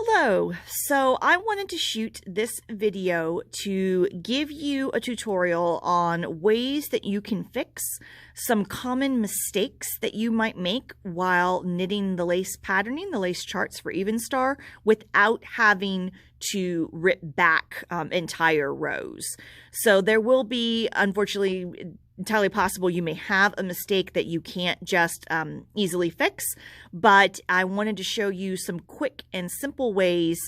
Hello, so I wanted to shoot this video to give you a tutorial on ways that you can fix some common mistakes that you might make while knitting the lace patterning, the lace charts for Evenstar, without having to rip back entire rows. So there will be, unfortunately, entirely possible you may have a mistake that you can't just easily fix, but I wanted to show you some quick and simple ways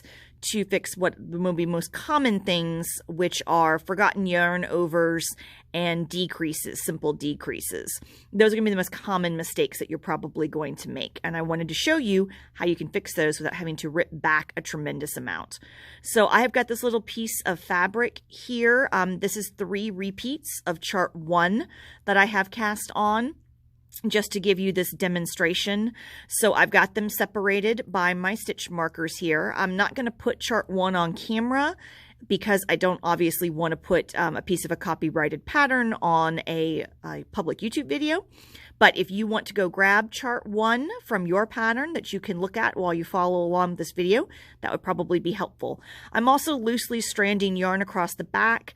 to fix what will be most common things, which are forgotten yarn overs and decreases, simple decreases. Those are going to be the most common mistakes that you're probably going to make, and I wanted to show you how you can fix those without having to rip back a tremendous amount. So I have got this little piece of fabric here. This is 3 repeats of chart 1 that I have cast on, just to give you this demonstration. So I've got them separated by my stitch markers here. I'm not going to put chart 1 on camera because I don't obviously want to put a piece of a copyrighted pattern on a public YouTube video. But if you want to go grab chart 1 from your pattern that you can look at while you follow along with this video, that would probably be helpful. I'm also loosely stranding yarn across the back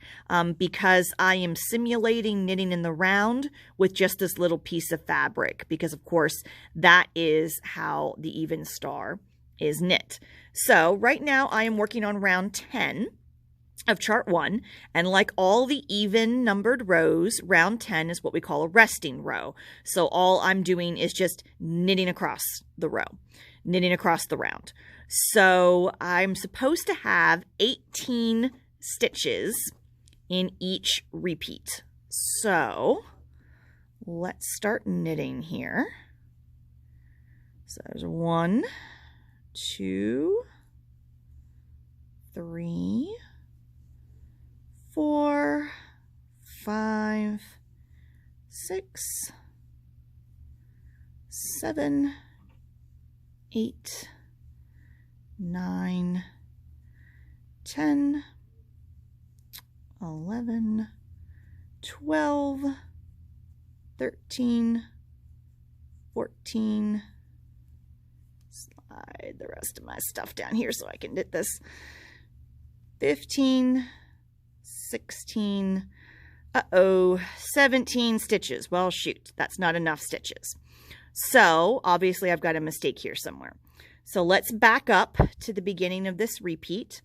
because I am simulating knitting in the round with just this little piece of fabric, because of course that is how the Evenstar is knit. So right now I am working on round 10 of chart 1, and like all the even numbered rows, round 10 is what we call a resting row. So all I'm doing is just knitting across the row, knitting across the round. So I'm supposed to have 18 stitches in each repeat. So let's start knitting here. So there's 1, 2, 3, 4, 5, 6, 7, 8, 9, 10, 11, 12, 13, 14, slide the rest of my stuff down here so I can knit this, 15, 16, 17 stitches. Well, shoot, that's not enough stitches. So obviously I've got a mistake here somewhere. So let's back up to the beginning of this repeat.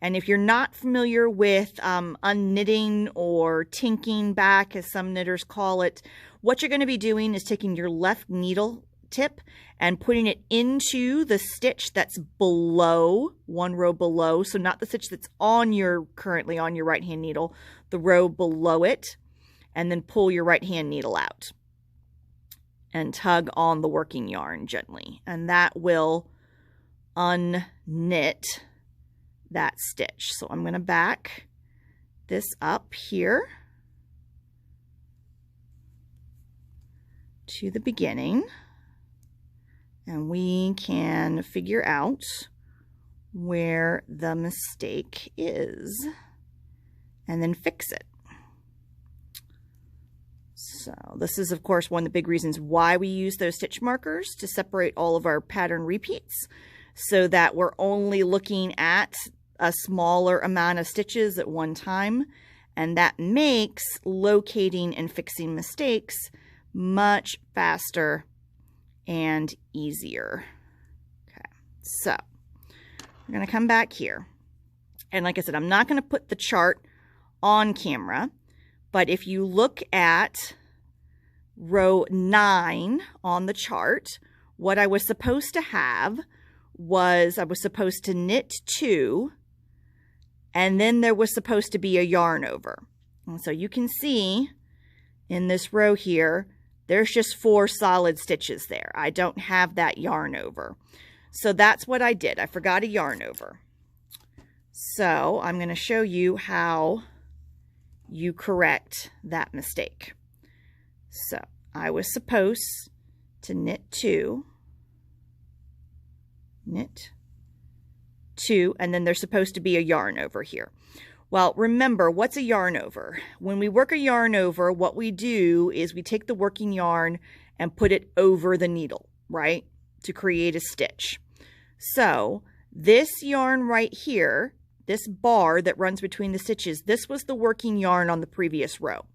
And if you're not familiar with unknitting or tinking back, as some knitters call it, what you're going to be doing is taking your left needle tip and putting it into the stitch that's below, one row below, so not the stitch that's currently on your right hand needle, the row below it, and then pull your right hand needle out and tug on the working yarn gently, and that will unknit that stitch. So I'm going to back this up here to the beginning, and we can figure out where the mistake is and then fix it. So this is, of course, one of the big reasons why we use those stitch markers, to separate all of our pattern repeats so that we're only looking at a smaller amount of stitches at one time, and that makes locating and fixing mistakes much faster and easier. Okay, so we're going to come back here, and like I said, I'm not going to put the chart on camera, but if you look at row 9 on the chart, what I was supposed to have was I was supposed to knit 2, and then there was supposed to be a yarn over. And so you can see in this row here, there's just 4 solid stitches there. I don't have that yarn over. So that's what I did. I forgot a yarn over. So I'm going to show you how you correct that mistake. So I was supposed to knit 2, knit 2, and then there's supposed to be a yarn over here. Well, remember, what's a yarn over? When we work a yarn over, what we do is we take the working yarn and put it over the needle, right, to create a stitch. So This yarn right here, this bar that runs between the stitches, this was the working yarn on the previous row.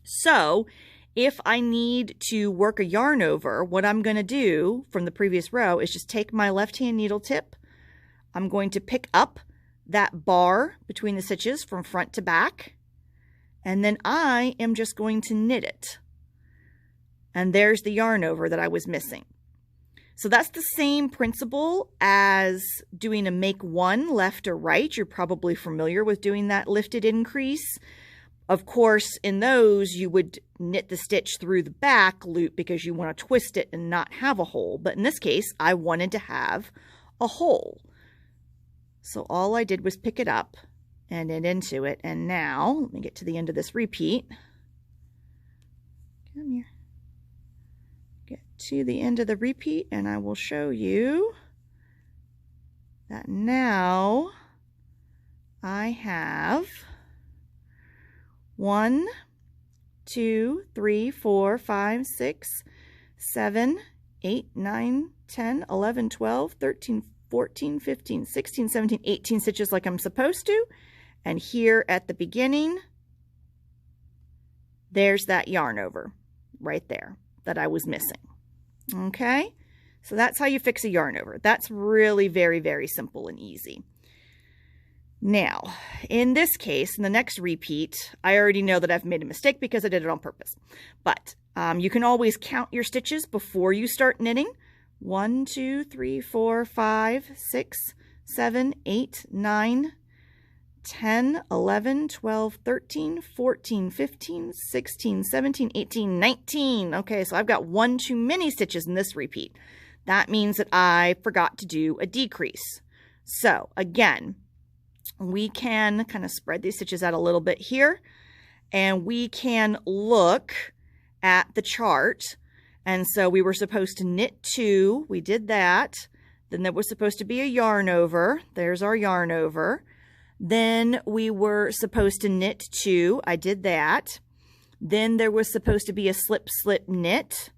So if I need to work a yarn over, what I'm going to do from the previous row is just take my left-hand needle tip. I'm going to pick up that bar between the stitches from front to back, and then I am just going to knit it. And there's the yarn over that I was missing. So that's the same principle as doing a make one left or right. You're probably familiar with doing that lifted increase. Of course, in those, you would knit the stitch through the back loop because you want to twist it and not have a hole. But in this case, I wanted to have a hole. So all I did was pick it up and knit into it. And now, let me get to the end of this repeat. Come here. Get to the end of the repeat and I will show you that now I have 1, 2, 3, 4, 5, 6, 7, 8, 9, 10, 11, 12, 13, 14, 15, 16, 17, 18 stitches like I'm supposed to. And here at the beginning, there's that yarn over right there that I was missing. Okay, so that's how you fix a yarn over. That's really very, very simple and easy. Now, in this case, in the next repeat, I already know that I've made a mistake because I did it on purpose. But you can always count your stitches before you start knitting. 1, 2, 3, 4, 5, 6, 7, 8, 9, 10, 11, 12, 13, 14, 15, 16, 17, 18, 19. Okay, so I've got 1 too many stitches in this repeat. That means that I forgot to do a decrease. So again, we can kind of spread these stitches out a little bit here, and we can look at the chart. And so we were supposed to knit 2. We did that. Then there was supposed to be a yarn over. There's our yarn over. Then we were supposed to knit 2. I did that. Then there was supposed to be a slip slip knit,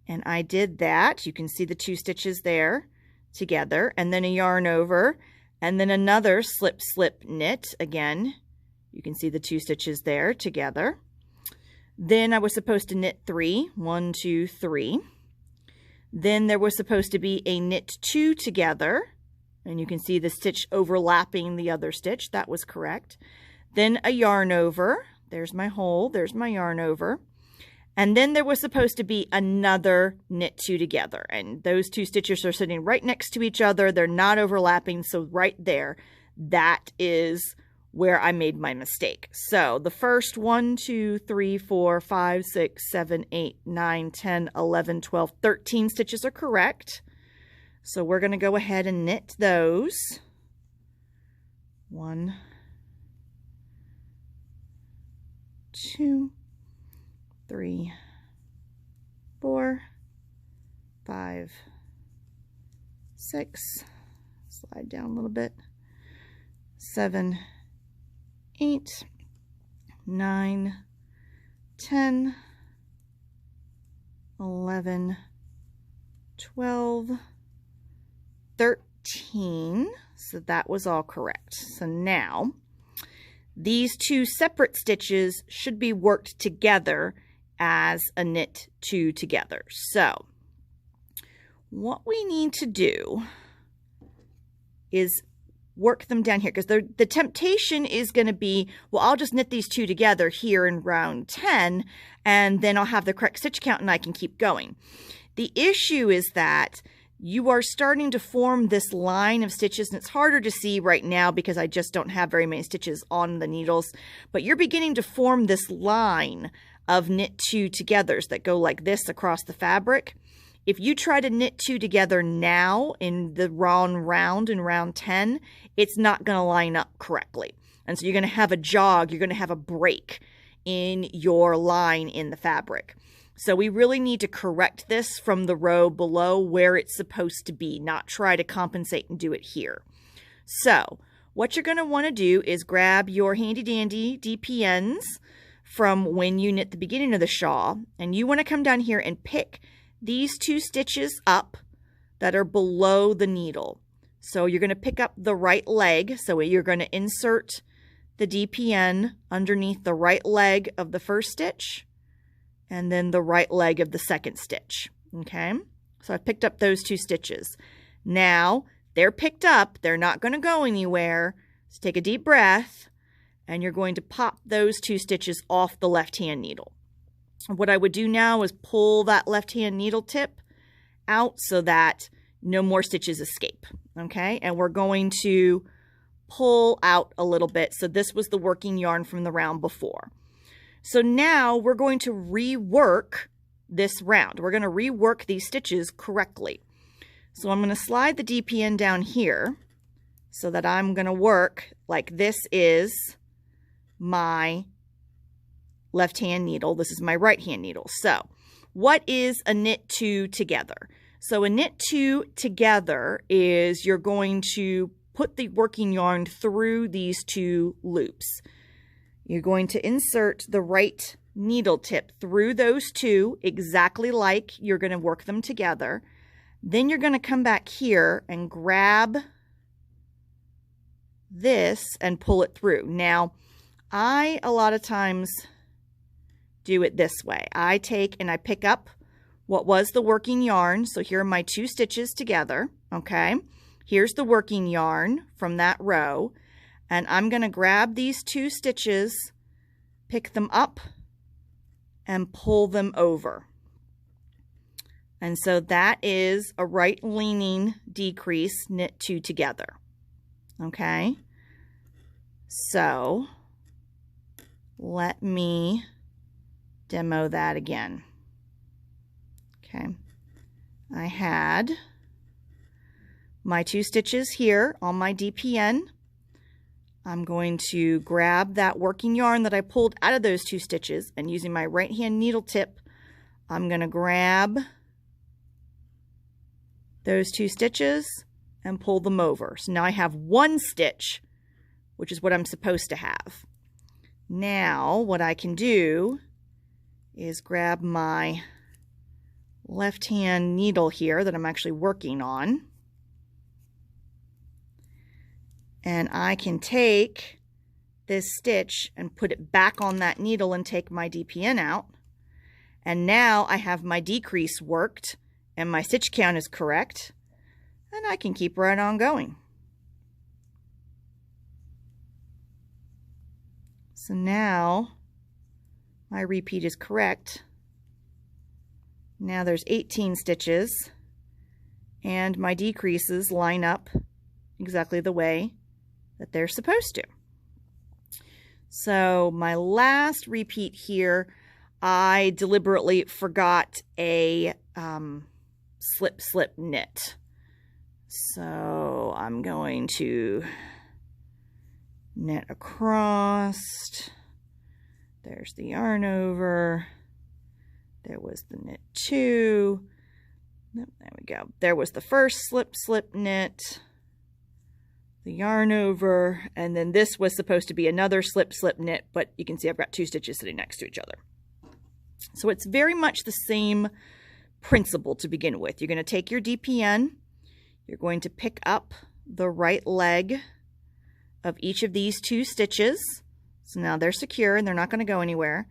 and I did that. You can see the 2 stitches there together, and then a yarn over, and then another slip slip knit. Again, you can see the 2 stitches there together. Then I was supposed to knit 3. 1, 2, 3. Then there was supposed to be a knit 2 together. And you can see the stitch overlapping the other stitch. That was correct. Then a yarn over. There's my hole. There's my yarn over. And then there was supposed to be another knit 2 together. And those 2 stitches are sitting right next to each other. They're not overlapping. So right there, that is where I made my mistake. So the first 1, 2, 3, 4, 5, 6, 7, 8, 9, 10, 11, 12, 13 stitches are correct. So we're going to go ahead and knit those. 1, 2, 3, 4, 5, 6, slide down a little bit, 7, 8, 9, 10, 11, 12, 13. So that was all correct. So now these 2 separate stitches should be worked together as a knit 2 together. So what we need to do is work them down here, because the temptation is going to be, well, I'll just knit these 2 together here in round 10, and then I'll have the correct stitch count and I can keep going. The issue is that you are starting to form this line of stitches, and it's harder to see right now because I just don't have very many stitches on the needles, but you're beginning to form this line of knit 2 togethers that go like this across the fabric. If you try to knit 2 together now in the round in round 10, it's not going to line up correctly. And so you're going to have a jog, you're going to have a break in your line in the fabric. So we really need to correct this from the row below where it's supposed to be, not try to compensate and do it here. So what you're going to want to do is grab your handy dandy DPNs from when you knit the beginning of the shawl, and you want to come down here and pick these 2 stitches up that are below the needle. So you're going to pick up the right leg. So you're going to insert the DPN underneath the right leg of the first stitch and then the right leg of the second stitch. Okay, so I picked up those 2 stitches. Now they're picked up, they're not going to go anywhere. So take a deep breath and you're going to pop those 2 stitches off the left-hand needle. What I would do now is pull that left-hand needle tip out so that no more stitches escape. Okay, and we're going to pull out a little bit. So this was the working yarn from the round before. So now we're going to rework this round. We're going to rework these stitches correctly. So I'm going to slide the DPN down here so that I'm going to work like this is my left-hand needle. This is my right-hand needle. So what is a knit 2 together? So a knit 2 together is you're going to put the working yarn through these 2 loops. You're going to insert the right needle tip through those 2 exactly like you're going to work them together. Then you're going to come back here and grab this and pull it through. Now, I a lot of times do it this way. I take and I pick up what was the working yarn. So here are my 2 stitches together. Okay. Here's the working yarn from that row, and I'm going to grab these 2 stitches, pick them up, and pull them over. And so that is a right leaning decrease knit 2 together. Okay, so let me demo that again. Okay, I had my 2 stitches here on my DPN. I'm going to grab that working yarn that I pulled out of those 2 stitches, and using my right hand needle tip, I'm going to grab those 2 stitches and pull them over. So now I have 1 stitch, which is what I'm supposed to have. Now what I can do is grab my left hand needle here that I'm actually working on, and I can take this stitch and put it back on that needle and take my DPN out. And now I have my decrease worked and my stitch count is correct, and I can keep right on going. So now my repeat is correct. Now there's 18 stitches and my decreases line up exactly the way that they're supposed to. So my last repeat here, I deliberately forgot a slip knit. So I'm going to knit across. There's the yarn over. There was the knit 2. There we go. There was the first slip knit, the yarn over, and then this was supposed to be another slip knit, but you can see I've got 2 stitches sitting next to each other. So it's very much the same principle to begin with. You're going to take your DPN, you're going to pick up the right leg of each of these 2 stitches. So now they're secure and they're not going to go anywhere.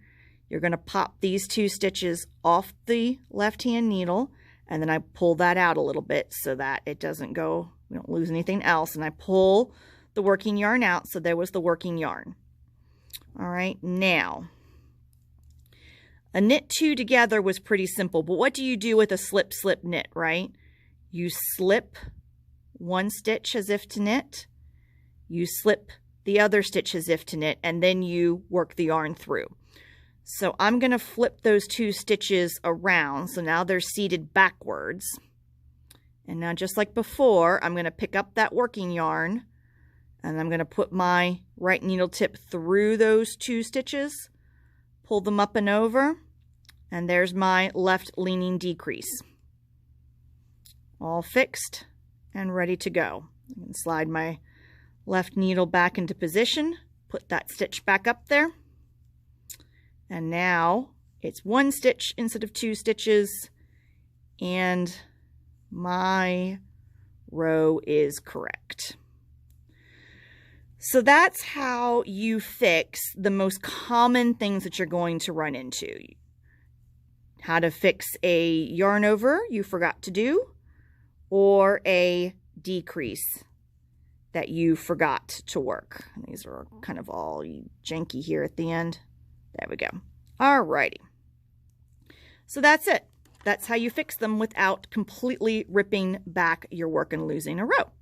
You're going to pop these 2 stitches off the left-hand needle, and then I pull that out a little bit so that it doesn't go, we don't lose anything else, and I pull the working yarn out. So there was the working yarn. All right, now a knit 2 together was pretty simple, but what do you do with a slip knit, right? You slip 1 stitch as if to knit, you slip the other stitch as if to knit, and then you work the yarn through. So I'm going to flip those 2 stitches around. So now they're seated backwards. And now just like before, I'm going to pick up that working yarn and I'm going to put my right needle tip through those 2 stitches, pull them up and over, and there's my left leaning decrease. All fixed and ready to go. I can slide my left needle back into position, put that stitch back up there. And now it's 1 stitch instead of 2 stitches, and my row is correct. So that's how you fix the most common things that you're going to run into. How to fix a yarn over you forgot to do, or a decrease that you forgot to work. These are kind of all janky here at the end. There we go. Alrighty. So that's it. That's how you fix them without completely ripping back your work and losing a row.